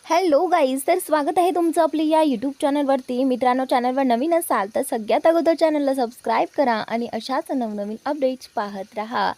Hello guys, तर स्वागत आहे तुमचं आपल्या या यूट्यूब चॅनलवरती. मित्रांनो, चॅनलवर नवीन असाल तर सगळ्यात अगोदर चॅनलला सबस्क्राईब करा आणि अशाच नवनवीन अपडेट्स पाहत राहा.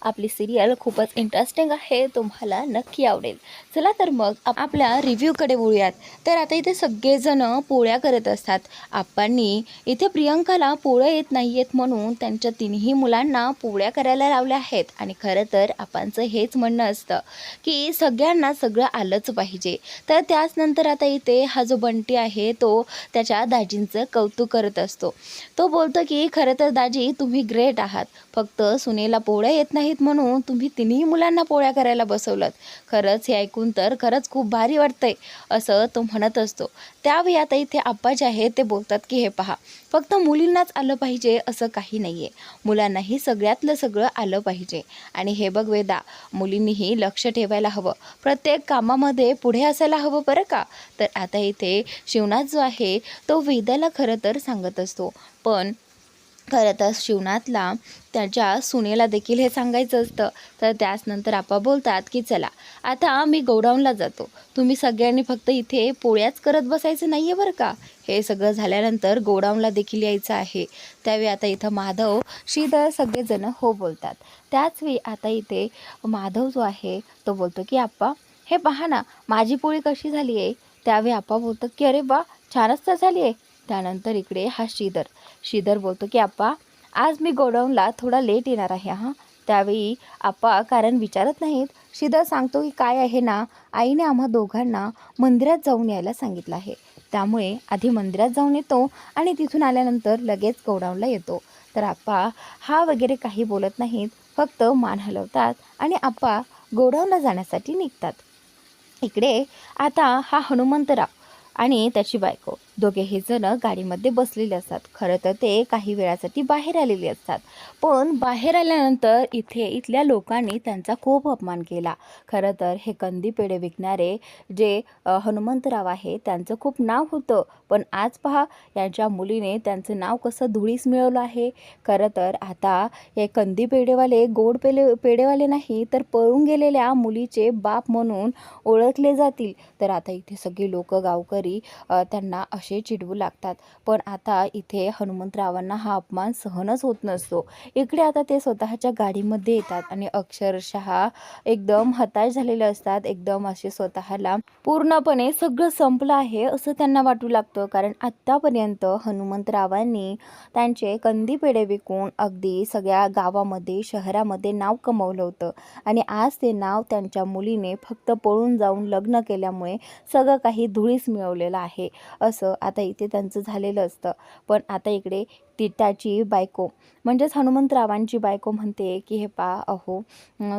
आपली सिरियल खूपच इंटरेस्टिंग आहे, तुम्हाला नक्की आवडेल. चला तर मग आपल्या रिव्ह्यूकडे वळूयात. तर आता इथे सगळेजण पोळ्या करत असतात. आप्पांनी इथे प्रियंकाला पोळ्या येत नाही आहेत म्हणून त्यांच्या तिन्ही मुलांना पोळ्या करायला लावल्या आहेत. आणि खरं तर आप्पांचं हेच म्हणणं असतं की सगळ्यांना सगळं आलंच पाहिजे. तर त्याच नंतर आता इथे हा जो बंटी आहे तो त्याच्या दाजींचं कौतुक करत असतो. तो बोलतो की खरं तर दाजी, तुम्ही ग्रेट आहात. फक्त सुनेला पोळ्या येत नाहीत म्हणून तुम्ही तिन्ही मुलांना पोळ्या करायला बसवलं. खरंच हे ऐकून तर खरंच खूप भारी वाटतंय, असं तो म्हणत असतो. त्यावेळी आता इथे आप्पा जे आहे ते बोलतात की हे पहा, फक्त मुलींनाच आलं पाहिजे असं काही नाही आहे, मुलांनाही सगळ्यातलं सगळं आलं पाहिजे. आणि हे बघ वेदा, मुलींनीही लक्ष ठेवायला हवं, प्रत्येक कामामध्ये पुढे असायला हवं बरं का. तर आता इथे शिवनाथ जो आहे तो वेदाला खरं तर सांगत असतो, पण खरं तर शिवनाथला त्याच्या सुनेला देखील हे सांगायचं असतं. तर त्याच नंतर आप्पा बोलतात की चला आता मी गोडाऊनला जातो, तुम्ही सगळ्यांनी फक्त इथे पोळ्याच करत बसायचं नाही आहे बरं का. हे सगळं झाल्यानंतर गोडाऊनला देखील यायचं आहे. त्यावेळी आता इथं माधव, श्रीधर सगळेजण हो बोलतात. त्याचवेळी आता इथे माधव जो आहे तो बोलतो की आप्पा हे पहा ना, माझी पोळी कशी झाली आहे. त्यावेळी आप्पा बोलतात की अरे वा, छानच तर झाली आहे. त्यानंतर इकडे हा श्रीधर बोलतो की आप्पा आज मी गोडाऊनला थोडा लेट येणार आहे हां. त्यावेळी आप्पा कारण विचारत नाहीत. श्रीधर सांगतो की काय आहे ना, आईने आम्हा दोघांना मंदिरात जाऊन यायला सांगितलं आहे, त्यामुळे आधी मंदिरात जाऊन येतो आणि तिथून आल्यानंतर लगेच गोडाऊनला येतो. तर आप्पा हा वगैरे काही बोलत नाहीत, फक्त मान हलवतात आणि आप्पा गोडाऊनला जाण्यासाठी निघतात. इकडे आता हा हनुमंतराव आणि त्याची बायको दोघेही जण गाडीमध्ये बसलेले असतात. खरं तर ते काही वेळासाठी बाहेर आलेले असतात, पण बाहेर आल्यानंतर इथल्या लोकांनी त्यांचा खूप अपमान केला. खरं तर हे कंदी पेढे विकणारे जे हनुमंतराव आहे त्यांचं खूप नाव होतं, पण आज पहा यांच्या मुलीने त्यांचं नाव कसं धुळीस मिळवलं आहे. खरं तर आता हे कंदी पेढेवाले गोड पेढेवाले नाही तर पळून गेलेल्या मुलीचे बाप म्हणून ओळखले जातील. तर आता इथे सगळे लोक गावकरी त्यांना असे चिडवू लागतात. पण आता इथे हनुमंतरावांना हा अपमान सहनच होत नसतो. इकडे आता ते स्वतःच्या गाडीमध्ये येतात आणि अक्षरशः एकदम हताश झालेले असतात. एकदम असे स्वतःला पूर्णपणे सगळं संपलं आहे असं त्यांना वाटू लागतं, कारण आत्तापर्यंत हनुमंतरावांनी त्यांचे कंदी पेढे विकून अगदी सगळ्या गावामध्ये शहरामध्ये नाव कमवलं होतं. आणि आज ते नाव त्यांच्या मुलीने फक्त पळून जाऊन लग्न केल्यामुळे सगळं काही धुळीस मिळवलेलं आहे असं आता इथे त्यांचं झालेलं असतं. पण आता इकडे त्याची बायको म्हणजेच हनुमंतरावांची बायको म्हणते की हे पा अहो,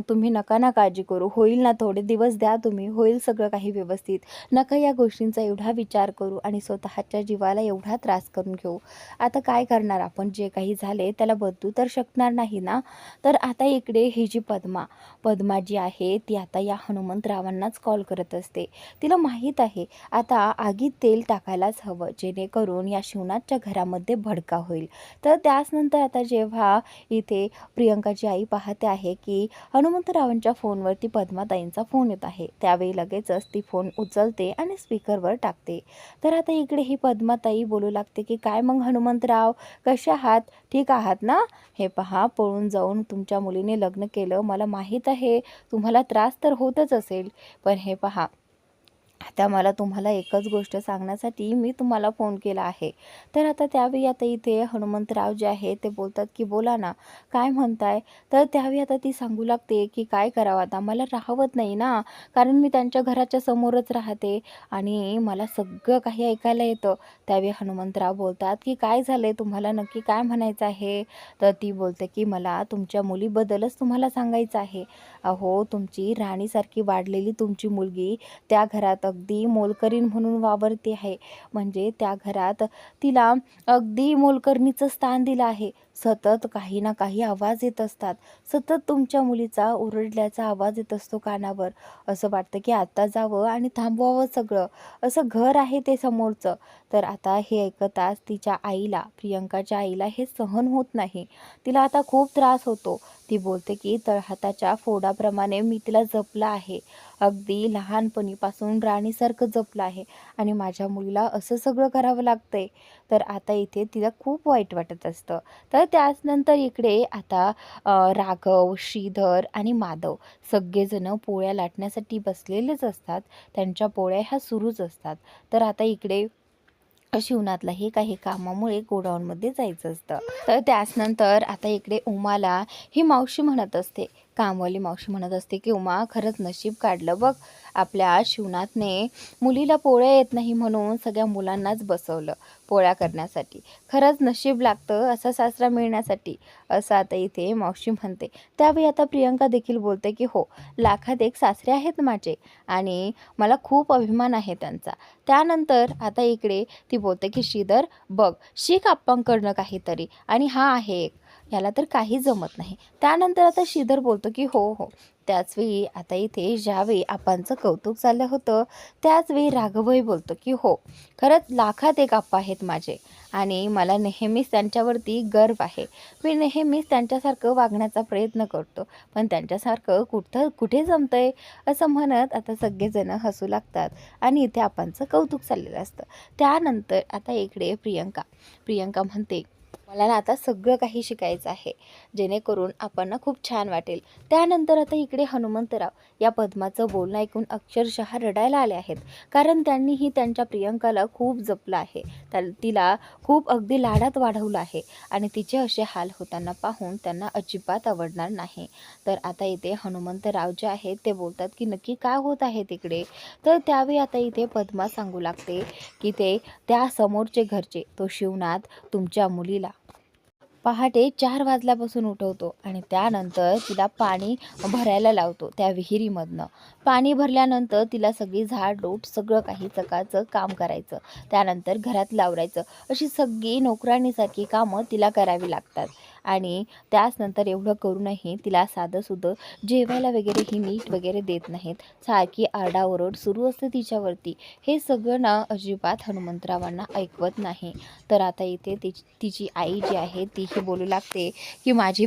तुम्ही नका ना काळजी करू, होईल ना, थोडे दिवस द्या तुम्ही, होईल सगळं काही व्यवस्थित, नका या गोष्टींचा एवढा विचार करू आणि स्वतःच्या जीवाला एवढा त्रास करून घेऊ. आता काय करणार आपण, जे काही झाले त्याला बदलू तर शकणार नाही ना. तर आता इकडे ही जी पद्मा जी आहे ती आता या हनुमंतरावांनाच कॉल करत असते. तिला माहीत आहे आता आगीत तेल टाकायलाच हवं, जेणेकरून या शिवनाथच्या घरामध्ये भडका होईल. तर त्याचनंतर आता जेव्हा इथे प्रियंकाची आई पाहते आहे की हनुमंतरावांच्या फोनवरती पद्माताईंचा फोन येत आहे, त्यावेळी लगेचच ती फोन उचलते आणि स्पीकरवर टाकते. तर आता इकडे ही पद्माताई बोलू लागते की काय मग हनुमंतराव, कसे आहात, ठीक आहात ना. हे पहा, पळून जाऊन तुमच्या मुलीने लग्न केलं, मला माहीत आहे तुम्हाला त्रास तर होतच असेल, पण हे पहा आता मला तुम्हाला एकच गोष्ट सांगण्यासाठी मी तुम्हाला फोन केला आहे. तर आता त्यावेळी आता इथे हनुमंतराव जे आहे ते बोलतात की बोला ना, काय म्हणताय. तर त्यावेळी आता ती सांगू लागते की काय करावं, आता मला राहवत नाही ना, कारण मी त्यांच्या घराच्या समोरच राहते आणि मला सगळं काही ऐकायला येतं. त्यावेळी हनुमंतराव बोलतात की काय झाले, तुम्हाला नक्की काय म्हणायचं आहे. तर ती बोलते की मला तुमच्या मुलीबद्दलच तुम्हाला सांगायचं आहे. अहो, तुमची राणीसारखी वाढलेली तुमची मुलगी त्या घरात अगदी मोलकरीण म्हणून वावरते आहे. म्हणजे त्या घरात तिला अगदी मोलकरणीचं स्थान दिलं आहे. सतत काही ना काही आवाज येत असतात, सतत तुमच्या मुलीचा ओरडल्याचा आवाज येत असतो कानावर. असं वाटतं की आता जावं आणि थांबवावं सगळं, असं घर आहे ते समोरचं. तर आता हे ऐकताच तिच्या आईला, प्रियंकाच्या आईला हे सहन होत नाही. तिला आता खूप त्रास होतो. ती बोलते की तळहाताच्या फोडाप्रमाणे मी तिला जपलं आहे, अगदी लहानपणीपासून राणीसारखं जपलं आहे आणि माझ्या मुलीला असं सगळं करावं लागतंय. तर आता इथे तिला खूप वाईट वाटत असतं. तर त्याचनंतर इकडे आता राघव, श्रीधर आणि माधव सगळेजण पोळ्या लाटण्यासाठी बसलेलेच असतात. त्यांच्या पोळ्या ह्या सुरूच असतात. तर आता इकडे शिवनाथला हे काही कामामुळे गोडाऊनमध्ये जायचं असतं. तर त्याचनंतर आता इकडे उमाला ही मावशी म्हणत असते, कामवाली मावशी म्हणत असते की उमा, खरंच नशीब काढलं बघ, आपल्या शिवनाथने मुलीला पोळ्या येत नाही म्हणून सगळ्या मुलांनाच बसवलं पोळ्या करण्यासाठी. खरंच नशीब लागतं असा सासरा मिळण्यासाठी, असं आता इथे मावशी म्हणते. त्यावेळी आता प्रियंका देखील बोलते की हो, लाखात एक सासरे आहेत माझे आणि मला खूप अभिमान आहे त्यांचा. त्यानंतर आता इकडे ती बोलते की श्रीधर बघ, शिक आप्पांकडनं काहीतरी, आणि हा आहे एक, याला तर काही जमत नाही. त्यानंतर आता श्रीधर बोलतो की हो हो. त्याचवेळी आता इथे ज्यावेळी आप्पांचं कौतुक चाललं होतं त्याचवेळी राघवही बोलतो की हो, खरंच लाखात एक आप्पा आहेत माझे आणि मला नेहमीच त्यांच्यावरती गर्व आहे. मी नेहमीच त्यांच्यासारखं वागण्याचा प्रयत्न करतो, पण त्यांच्यासारखं कुठे जमतंय असं म्हणत आता सगळेजण हसू लागतात आणि इथे आप्पांचं कौतुक चाललेलं असतं. त्यानंतर आता इकडे प्रियंका म्हणते, मला ना आता सगळं काही शिकायचं आहे, जेणेकरून आपण खूप छान वाटेल. त्यानंतर आता इकडे हनुमंतराव या पद्माचं बोलणं ऐकून अक्षरशः रडायला आले आहेत, कारण त्यांनीही त्यांच्या प्रियंकाला खूप जपलं आहे, तिला खूप अगदी लाडात वाढवलं आहे आणि तिचे असे हाल होताना पाहून त्यांना अजिबात आवडणार नाही. तर आता इथे हनुमंतराव जे आहेत ते बोलतात की नक्की काय होत आहे तिकडे. तर त्यावेळी आता इथे पद्मा सांगू लागते की त्या समोरचे घरचे तो शिवनाथ तुमच्या मुलीला पहाटे 4 वाजल्यापासून उठवतो आणि त्यानंतर तिला पाणी भरायला लावतो त्या विहिरीमधनं. पाणी भरल्यानंतर तिला सगळी झाडलोट सगळं काही चकाचक काम करायचं. त्यानंतर घरात आवरायचं. अशी सगळी नोकराणीसारखी कामं तिला करावी लागतात आणि त्याचनंतर एवढं करूनही तिला साधंसुधं जेवायला वगैरे ही नीट वगैरे देत नाहीत. सारखी आरडाओरड सुरू असते तिच्यावरती. हे सगळं ना अजिबात हनुमंतरावांना ऐकवत नाही. तर आता इथे तिची आई जी आहे तीही बोलू लागते की माझी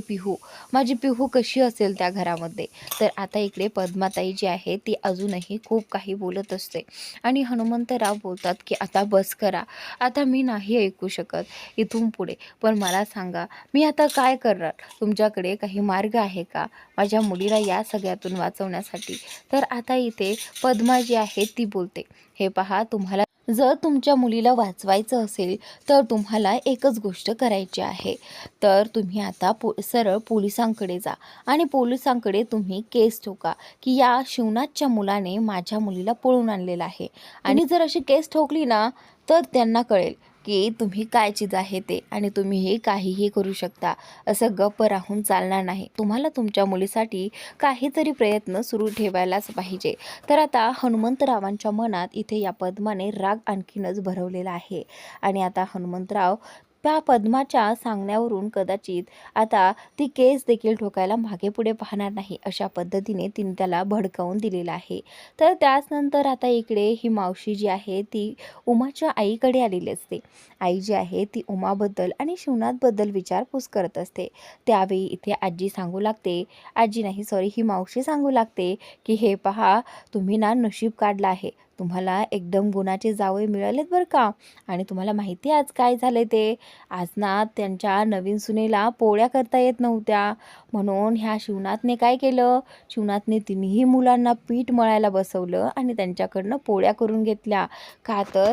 पिहू कशी असेल त्या घरामध्ये. तर आता इकडे पद्माताई जी आहे ती अजूनही खूप काही बोलत असते आणि हनुमंतराव बोलतात की आता बस करा, आता मी नाही ऐकू शकत इथून पुढे, पण मला सांगा मी आता काय करणार, तुमच्याकडे काही मार्ग आहे का माझ्या मुलीला या सगळ्यातून वाचवण्यासाठी. तर आता इथे पद्मा जी आहे ती बोलते, हे पहा, तुम्हाला जर तुमच्या मुलीला वाचवायचं असेल तर तुम्हाला एकच गोष्ट करायची आहे, तर तुम्ही आता सरळ पोलिसांकडे जा आणि पोलिसांकडे तुम्ही केस ठोका की या शिवनाथच्या मुलाने माझ्या मुलीला पळून आणलेलं आहे. आणि जर अशी केस ठोकली ना तर त्यांना कळेल की तुम्ही काय चीज आहे ते आणि तुम्ही हे काहीही करू शकता. असं गप्प राहून चालणार नाही. तुम्हाला तुमच्या मुलीसाठी काहीतरी प्रयत्न सुरू ठेवायलाच पाहिजे. तर आता हनुमंतरावांच्या मनात इथे या पद्माने राग आणखीनच भरवलेला आहे आणि आता हनुमंतराव त्या पद्माच्या सांगण्यावरून कदाचित आता ती केस देखील ठोकायला मागे पुढे पाहणार नाही, अशा पद्धतीने तिने त्याला भडकावून दिलेलं आहे. तर त्याचनंतर आता इकडे ही मावशी जी आहे ती उमाच्या आईकडे आलेली असते. आई जी आहे ती उमाबद्दल आणि शिवनाथबद्दल विचारपूस करत असते. त्यावेळी इथे आजी सांगू लागते, आजी नाही सॉरी, ही मावशी सांगू लागते की हे पहा, तुम्ही ना नशीब काढलं आहे, तुम्हाला एकदम गुणाचे जावई मिळालेत बरं का. आणि तुम्हाला माहिती आहे आज काय झालं ते, आज ना त्यांच्या नवीन सुनेला पोळ्या करता येत नव्हत्या, म्हणून ह्या शिवनाथने काय केलं, शिवनाथने तिन्ही मुलांना पीठ मळायला बसवलं आणि त्यांच्याकडनं पोळ्या करून घेतल्या. का तर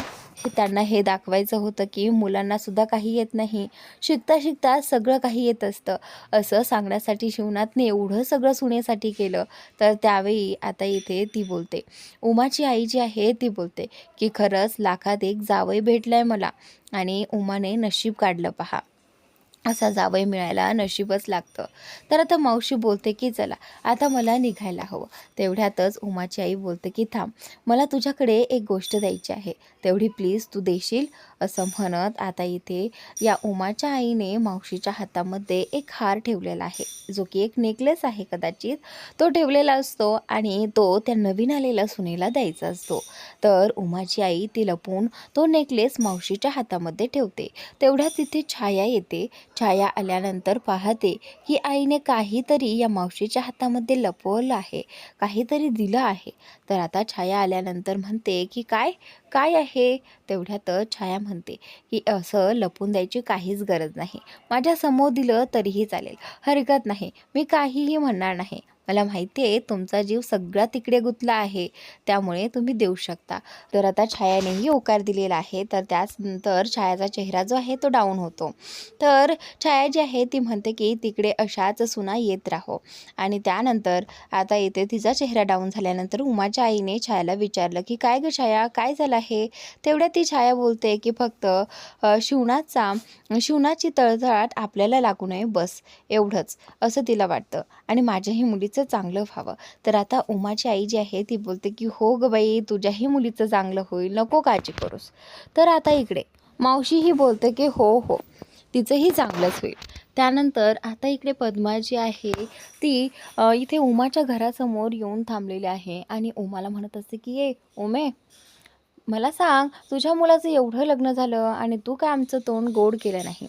त्यांना हे दाखवायचं होतं की मुलांनासुद्धा काही येत नाही, शिकता शिकता सगळं काही येत असतं, असं सांगण्यासाठी शिवनाथने एवढं सगळं सुनेसाठी केलं. तर त्यावेळी आता इथे ती बोलते, उमाची आई जी आहे ती बोलते की खरंच लाखात एक जावई भेटलाय मला आणि उमाने नशीब काढलं पहा, असा जावई मिळायला नशीबच लागतं. तर आता मावशी बोलते की चला आता मला निघायला हवं. तेवढ्यातच उमाची आई बोलते की थांब, मला तुझ्याकडे एक गोष्ट द्यायची आहे, तेवढी प्लीज तू देशील. असं म्हणत आता इथे या उमाच्या आईने मावशीच्या हातामध्ये एक हार ठेवलेला आहे, जो की एक नेकलेस आहे कदाचित, तो ठेवलेला असतो आणि तो त्या नवीन आलेल्या सुनेला द्यायचा असतो. तर उमाची आई ती लपवून तो नेकलेस मावशीच्या हातामध्ये ठेवते. तेवढ्यात तिथे छाया येते. छाया आल्यानंतर पाहते की आईने काहीतरी या मावशीच्या हातामध्ये लपवलं आहे, काहीतरी दिलं आहे. तर आता छाया आल्यानंतर म्हणते की काय काय आहे. तेवढ्यातच छाया म्हणते की असं लपून द्यायची काहीच गरज नाही, माझ्यासमोर दिलं तरीही चालेल, हरकत नाही, मी काहीही म्हणणार नाही. मला माहिती आहे तुमचा जीव सगळा तिकडे गुंतला आहे, त्यामुळे तुम्ही देऊ शकता. तर आता छायानेही होकार दिलेला आहे. तर त्याचनंतर छायाचा चेहरा जो आहे तो डाऊन होतो. तर छाया जी आहे ती म्हणते की तिकडे अशाच सुना येत राहो. आणि त्यानंतर आता येते तिचा चेहरा डाऊन झाल्यानंतर उमाच्या आईने छायाला विचारलं की काय गं छाया, काय झालं आहे. तेवढ्यात ती छाया बोलते की फक्त शिवणाची तळतळाट आपल्याला लागू नये बस, एवढंच असं तिला वाटतं आणि माझ्याही मुलीचं चांगलं व्हावं. तर आता उमाची आई जी आहे ती बोलते की हो गं बाई, तुझ्याही मुलीचं चांगलं होईल, नको काळजी करूस. तर आता इकडे मावशीही बोलते की हो हो, तिचंही चांगलंच होईल. त्यानंतर आता इकडे पद्मा जी आहे ती इथे उमाच्या घरासमोर येऊन थांबलेली आहे आणि उमाला म्हणत असते की ये उमे, मला सांग, तुझ्या मुलाचं एवढं लग्न झालं आणि तू काय आमचं तोंड गोड केलं नाही,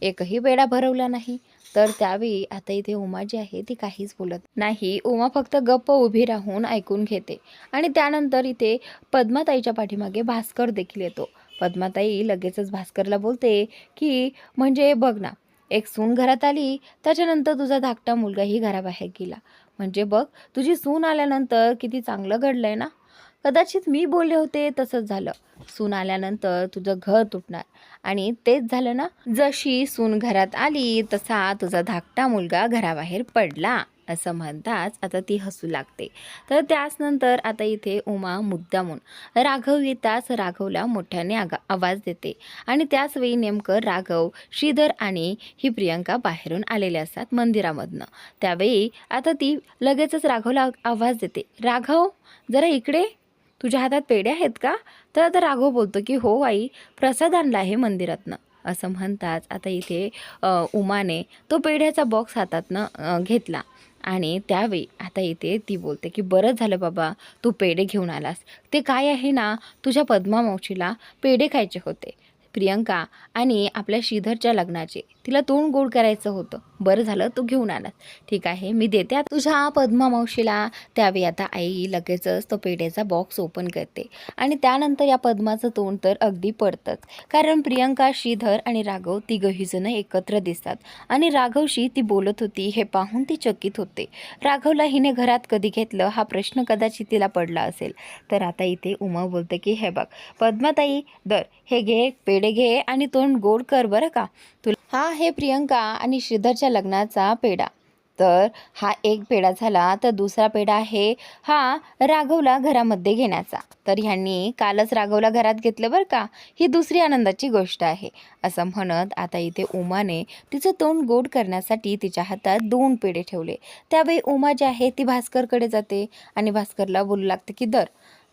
एकही बेडा भरवला नाही. तर त्यावेळी आता इथे उमा जी आहे ती काहीच बोलत नाही. उमा फक्त गप्प उभी राहून ऐकून घेते. आणि त्यानंतर इथे पद्माताईच्या पाठीमागे भास्कर देखील येतो. पद्माताई लगेचच भास्करला बोलते की म्हणजे बघ ना, एक सून घरात आली, त्याच्यानंतर तुझा धाकटा मुलगाही घराबाहेर गेला. म्हणजे बघ, तुझी सून आल्यानंतर किती चांगलं घडलंय ना. कदाचित मी बोलले होते तसंच झालं, सून आल्यानंतर तुझं घर तुटणार. आणि तेच झालं ना, जशी सून घरात आली तसा तुझा धाकटा मुलगा घराबाहेर पडला. असं म्हणताच आता ती हसू लागते. तर त्याचनंतर आता इथे उमा मुद्दामून राघव येताच राघवला मोठ्याने आवाज देते. आणि त्याच वेळी नेमकं राघव, श्रीधर आणि ही प्रियंका बाहेरून आलेले असतात मंदिरामधनं. त्यावेळी आता ती लगेचच राघवला आवाज देते, राघव जरा इकडे, तुझ्या हातात पेढे आहेत का. तर आता राघव बोलतो की हो आई, प्रसाद आणला आहे मंदिरातनं. असं म्हणताच आता इथे उमाने तो पेढ्याचा बॉक्स हातातनं घेतला. आणि त्यावेळी आता इथे ती बोलते की बरं झालं बाबा, तू पेढे घेऊन आलास. ते काय आहे ना, तुझ्या पद्मा मावशीला पेढे खायचे होते, प्रियंका आणि आपल्या श्रीधरच्या लग्नाचे, तिला तोंड गोड करायचं होतं. बरं झालं तू घेऊन आलास. ठीक आहे, मी देते आता तुझ्या पद्मा मावशीला. त्यावेळी आता आई लगेचच तो पेढ्याचा बॉक्स ओपन करते. आणि त्यानंतर या पद्माचं तोंड तर अगदी पडतंच, कारण प्रियंका, श्रीधर आणि राघव तिघहीजण एकत्र दिसतात. आणि राघवशी ती बोलत होती हे पाहून ती चकित होते. राघवला हिने घरात कधी घेतलं हा प्रश्न कदाचित तिला पडला असेल. तर आता इथे उमा बोलते की हे बघ पद्माताई, दर हे घे, पेढे घे आणि तोंड गोड कर बरं का. तुला हा आहे प्रियंका आणि श्रीधरच्या लग्नाचा पेढा. तर हा एक पेढा झाला. तर दुसरा पेढा आहे हा राघवला घरामध्ये घेण्याचा. तर ह्यांनी कालच राघवला घरात घेतलं बरं का, ही दुसरी आनंदाची गोष्ट आहे. असं म्हणत आता इथे उमाने तिचं तोंड गोड करण्यासाठी तिच्या हातात 2 पेढे ठेवले. त्यावेळी उमा जी आहे ती भास्करकडे जाते आणि भास्करला बोलू लागते की दर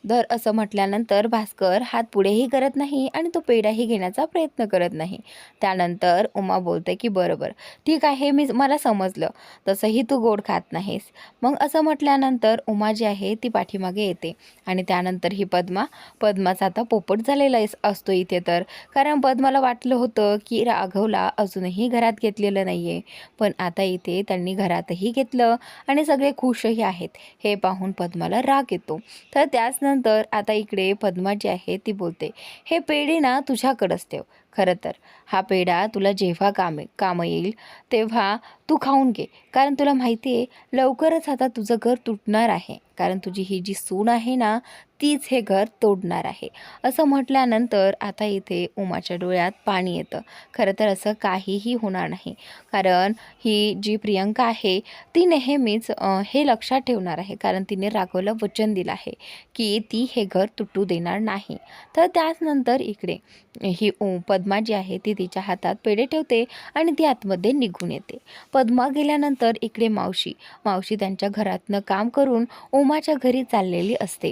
दर. असं म्हटल्यानंतर भास्कर हात पुढेही करत नाही आणि तो पेढाही घेण्याचा प्रयत्न करत नाही. त्यानंतर उमा बोलते की बरोबर, ठीक आहे, मला समजलं, तसंही तू गोड खात नाहीस. मग असं म्हटल्यानंतर उमा जी आहे ती पाठीमागे येते. आणि त्यानंतर ही पद्माचा आता पोपट झालेला असतो इथे. तर कारण पद्माला वाटलं होतं की राघवला अजूनही घरात घेतलेलं नाही आहे, पण आता इथे त्यांनी घरातही घेतलं आणि सगळे खुशही आहेत. हे पाहून पद्माला राग येतो. तर त्याचनंतर आता इकडे पद्मा जी आहे ती बोलते, हे पेढे ना तुझ्याकडंच ठेव. खरं तर हा पेढा तुला जेव्हा काम येईल तेव्हा तू खाऊन घे, कारण तुला माहिती आहे लवकरच आता तुझं घर तुटणार आहे, कारण तुझी ही जी सून आहे ना तीच हे घर तोडणार आहे. असं म्हटल्यानंतर आता इथे उमाच्या डोळ्यात पाणी येतं. खरं तर असं काहीही होणार नाही, कारण ही जी प्रियंका आहे ती नेहमीच हे लक्षात ठेवणार आहे, कारण तिने राघवला वचन दिलं आहे की ती हे घर तुटू देणार नाही. तर त्याचनंतर इकडे ही पद्मा जी आहे ती तिच्या हातात पेढे ठेवते आणि ती आतमध्ये निघून येते. पद्मा गेल्यानंतर इकडे मावशी त्यांच्या घरातनं काम करून उमाच्या घरी चाललेली असते.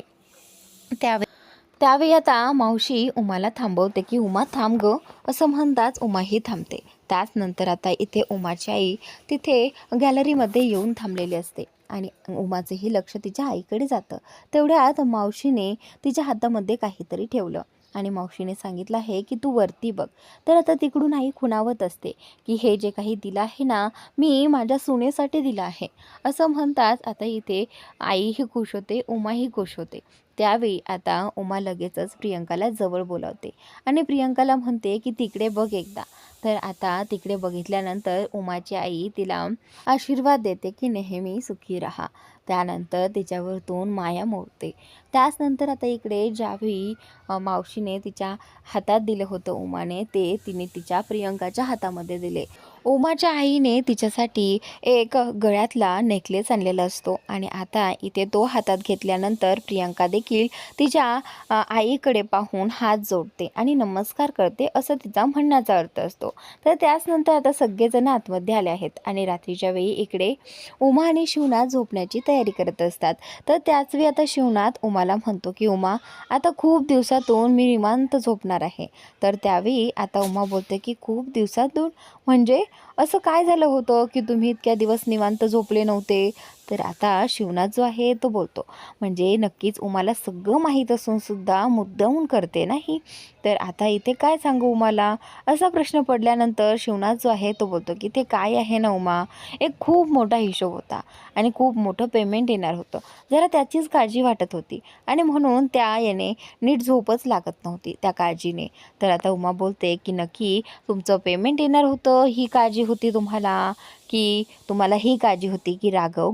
त्यावेळी आता मावशी उमाला थांबवते की उमा थांब गं, असं म्हणताच उमाही थांबते. त्याचनंतर आता इथे उमाची आई तिथे गॅलरीमध्ये येऊन थांबलेली असते आणि उमाचंही लक्ष तिच्या आईकडे जातं. तेवढ्यात मावशीने तिच्या हातामध्ये काहीतरी ठेवलं आणि मावशीने सांगितलं आहे की तू वरती बघ. तर आता तिकडून आई खुणावत असते की हे जे काही दिलं आहे ना, मी माझ्या सुनेसाठी दिलं आहे. असं म्हणताच आता इथे आईही खुश होते, उमाही खुश होते. त्यावेळी आता उमा लगेचच प्रियंकाला जवळ बोलावते आणि प्रियंकाला म्हणते की तिकडे बघ एकदा. तर आता तिकडे बघितल्यानंतर उमाची आई तिला आशीर्वाद देते की नेहमी सुखी राहा. त्यानंतर तिच्यावरतून माया मोडते. त्याचनंतर आता इकडे ज्यावेळी मावशीने तिच्या हातात दिलं होतं उमाने, ते तिने तिच्या प्रियंकाच्या हातामध्ये दिले. उमाच्या आईने तिच्यासाठी एक गळ्यातला नेकलेस आणलेला असतो आणि आता इथे तो हातात घेतल्यानंतर प्रियंका देखील तिच्या आईकडे पाहून हात जोडते आणि नमस्कार करते, असं तिचा म्हणण्याचा अर्थ असतो. तर त्याचनंतर आता सगळेजण आतमध्ये आले आहेत आणि रात्रीच्या वेळी इकडे उमा आणि शिवनाथ झोपण्याची तयारी करत असतात. तर त्याच वेळी आता शिवनाथ उमाला म्हणतो की उमा, आता खूप दिवसातून मी निवांत झोपणार आहे. तर त्यावेळी आता उमा बोलते की खूप दिवसातून म्हणजे असं काय झालं होतं की तुम्ही इतक्या दिवस निवांत झोपले नव्हते? तर आता शिवनाथ जो आहे तो बोलतो, म्हणजे नक्कीच उमाला सगळं माहीत असून सुद्धा मुद्दामून करते नाही. तर आता इथे काय सांगू उमाला, असा प्रश्न पडल्यानंतर शिवनाथ जो आहे तो बोलतो की ते काय आहे ना उमा, एक खूप मोठा हिशोब होता आणि खूप मोठं पेमेंट येणार होतं. जरा त्याचीच काळजी वाटत होती आणि म्हणून त्या याने नीट झोपच लागत नव्हती त्या काळजीने. तर आता उमा बोलते की नक्की तुमचं पेमेंट येणार होतं ही काळजी होती तुम्हाला, की तुम्हाला ही काळजी होती की राघव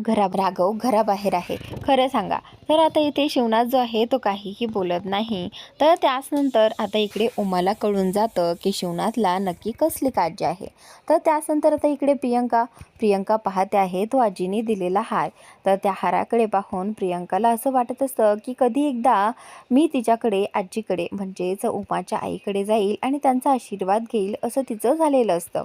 घराबाहेर आहे, खरं सांगा. तर आता इथे शिवनाथ जो आहे तो काहीही बोलत नाही. तर त्याचनंतर आता इकडे उमाला कळून जातं की शिवनाथला नक्की कसली काळजी आहे. तर त्याचनंतर आता इकडे प्रियंका पाहते आहे तो आजीने दिलेला हार. तर त्या हाराकडे पाहून प्रियंकाला असं वाटत असतं की कधी एकदा मी तिच्याकडे आजीकडे म्हणजेच उमाच्या आईकडे जाईल आणि त्यांचा आशीर्वाद घेईल, असं तिचं झालेलं असतं.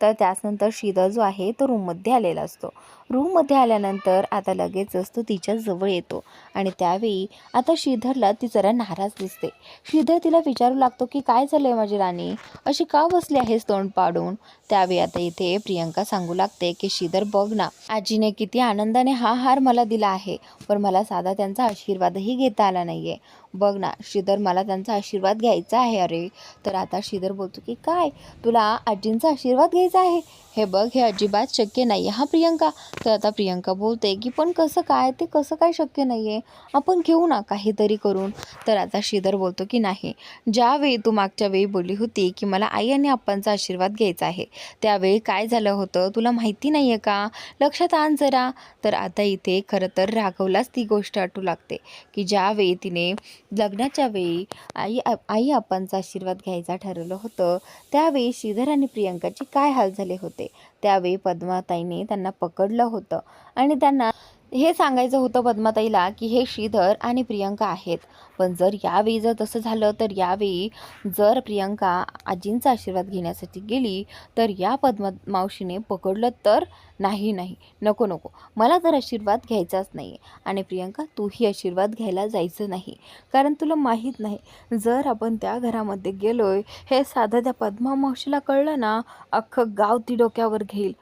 तर त्याचनंतर श्रीधर जो आहे तो रूममध्ये आलेला असतो. रूममध्ये आल्यानंतर आता लगेचच तो तिच्या जवळ येतो आणि त्यावेळी आता श्रीधरला ती जरा नाराज दिसते. श्रीधर तिला विचारू लागतो की काय झालंय माझी राणी, अशी का बसली आहेस तोंड पाडून? त्यावेळी आता इथे प्रियंका सांगू लागते की श्रीधर बघ ना, आजीने किती आनंदाने हा हार मला दिला आहे, पण मला साधा त्यांचा आशीर्वादही घेता आला नाहीये. बघ ना श्रीधर, मला त्यांचा आशीर्वाद घ्यायचा आहे अरे. तर आता श्रीधर बोलतो की काय, तुला आजींचा आशीर्वाद घ्यायचा आहे? हे बघ, हे अजिबात शक्य नाही आहे प्रियंका. तर आता प्रियंका बोलते की पण कसं काय, ते कसं काय शक्य नाही आहे, आपण घेऊ ना काहीतरी करून. तर आता श्रीधर बोलतो की नाही, ज्यावेळी तू मागच्या वेळी बोलली होती की मला आई आणि आप्पांचा आशीर्वाद घ्यायचा आहे, त्यावेळी काय झालं होतं तुला माहिती नाही आहे का, लक्षात आण जरा. तर आता इथे खरं तर राघवलाच ती गोष्ट आठवू लागते की ज्यावेळी तिने लग्नाच्या वेळी आई आप्पांचा आशीर्वाद घ्यायचा ठरवलं होतं, त्यावेळी श्रीधर आणि प्रियंकाचे काय हाल झाले होते. त्यावेळी पद्माताईने त्यांना पकडलं होतं आणि त्यांना हे सांगायचं होतं पद्माताईला की हे श्रीधर आणि प्रियंका आहेत. पण जर तसं झालं, तर यावेळी जर प्रियंका आजींचा आशीर्वाद घेण्यासाठी गेली तर या पद्मा मावशीने पकडलं तर नाही, नको नको, मला तर आशीर्वाद घ्यायचाच नाही. आणि प्रियंका, तूही आशीर्वाद घ्यायला जायचं नाही, कारण तुला माहीत नाही जर आपण त्या घरामध्ये गेलोय, हे साधं त्या पद्मा मावशीला कळलं ना, अख्खं गाव ती डोक्यावर घेईल.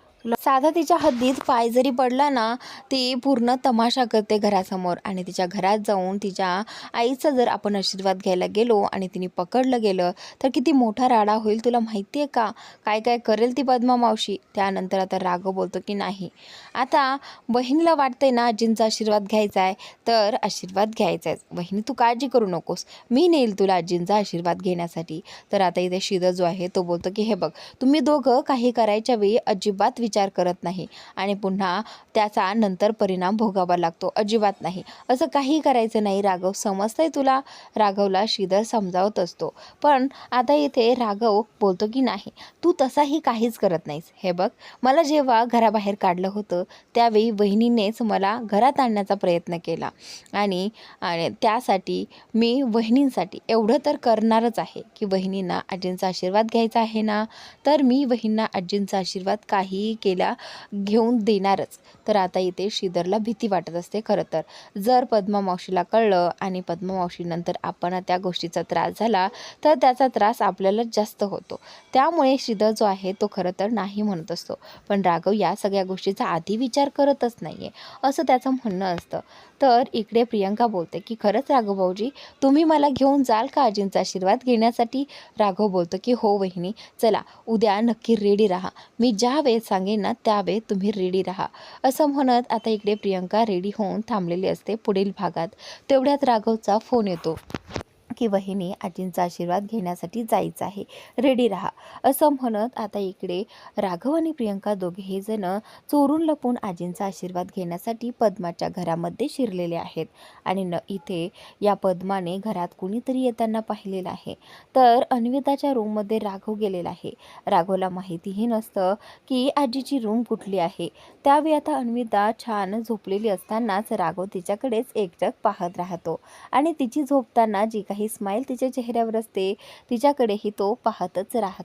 साधा तिच्या हद्दीत पाय जरी पडला ना, ती पूर्ण तमाशा करते घरासमोर. आणि तिच्या घरात जाऊन तिच्या आईचा जर आपण आशीर्वाद घ्यायला गेलो आणि तिने पकडलं गेलं तर किती मोठा राडा होईल, तुला माहिती आहे का? काय काय करेल ती पद्मा मावशी. त्यानंतर आता राघव बोलतो की नाही, आता बहिणीला वाटतंय ना आजींचा आशीर्वाद घ्यायचा आहे, तर आशीर्वाद घ्यायचा आहे. बहिणी तू काळजी करू नकोस, मी नेईल तुला आजींचा आशीर्वाद घेण्यासाठी. तर आता इथे श्रीधर जो आहे तो बोलतो की हे बघ, तुम्ही दोघं काही करायच्या वेळी अजिबात विचार करत नाही आणि पुन्हा त्याचा नंतर परिणाम भोगावा लागतो, अजिबात नाही, असं काही करायचं नाही राघव, समजतंय तुला? राघवला श्रीधर समजावत असतो. पण आता इथे राघव बोलतो की नाही, तू तसाही काहीच करत नाहीस. हे बघ, मला जेव्हा घराबाहेर काढलं होतं त्यावेळी वहिनीनेच मला घरात आणण्याचा प्रयत्न केला आणि त्यासाठी मी वहिनींसाठी एवढं तर करणारच आहे की वहिनींना आजींचा आशीर्वाद घ्यायचा आहे ना, तर मी वहिनींना आजींचा आशीर्वाद काहीही केला घेऊन देणारच. तर आता इथे श्रीधरला भीती वाटत असते खरं तर, जर पद्मा मावशीला कळलं आणि पद्मा मावशीनंतर आपण त्या गोष्टीचा त्रास झाला तर त्याचा त्रास आपल्याला जास्त होतो. त्यामुळे श्रीधर जो आहे तो खरं तर नाही म्हणत असतो. पण राघव या सगळ्या गोष्टीचा आधी विचार करतच नाही आहे, असं त्याचं म्हणणं असतं. तर इकडे प्रियंका बोलते की खरंच राघव भाऊजी तुम्ही मला घेऊन जाल का आजींचा आशीर्वाद घेण्यासाठी. राघव बोलतो की हो वहिनी, चला उद्या नक्की रेडी राहा, मी ज्या वेळेत सांगेन ना त्या वेळेत तुम्ही रेडी राहा. असं म्हणत आता इकडे प्रियंका रेडी होऊन थांबलेली असते पुढील भागात. तेवढ्यात राघवचा फोन येतो की वहिनी आजींचा आशीर्वाद घेण्यासाठी जायचं आहे, रेडी राहा. असं म्हणत आता इकडे राघव आणि प्रियंका दोघेही जण चोरून लपून आजींचा आशीर्वाद घेण्यासाठी पद्माच्या घरामध्ये शिरलेले आहेत. आणि इथे या पद्माने घरात कुणीतरी येताना पाहिलेलं आहे. तर अन्विताच्या रूममध्ये राघव गेलेला आहे. राघवला माहितीही नसतं की आजीची रूम कुठली आहे. त्यावेळी आता अन्विता छान झोपलेली असतानाच राघव तिच्याकडेच एकटक पाहत राहतो आणि तिची झोपताना जी काही स्माईल तिच्या चेहऱ्यावर असते तिच्याकडेही तो पाहतच राहतो.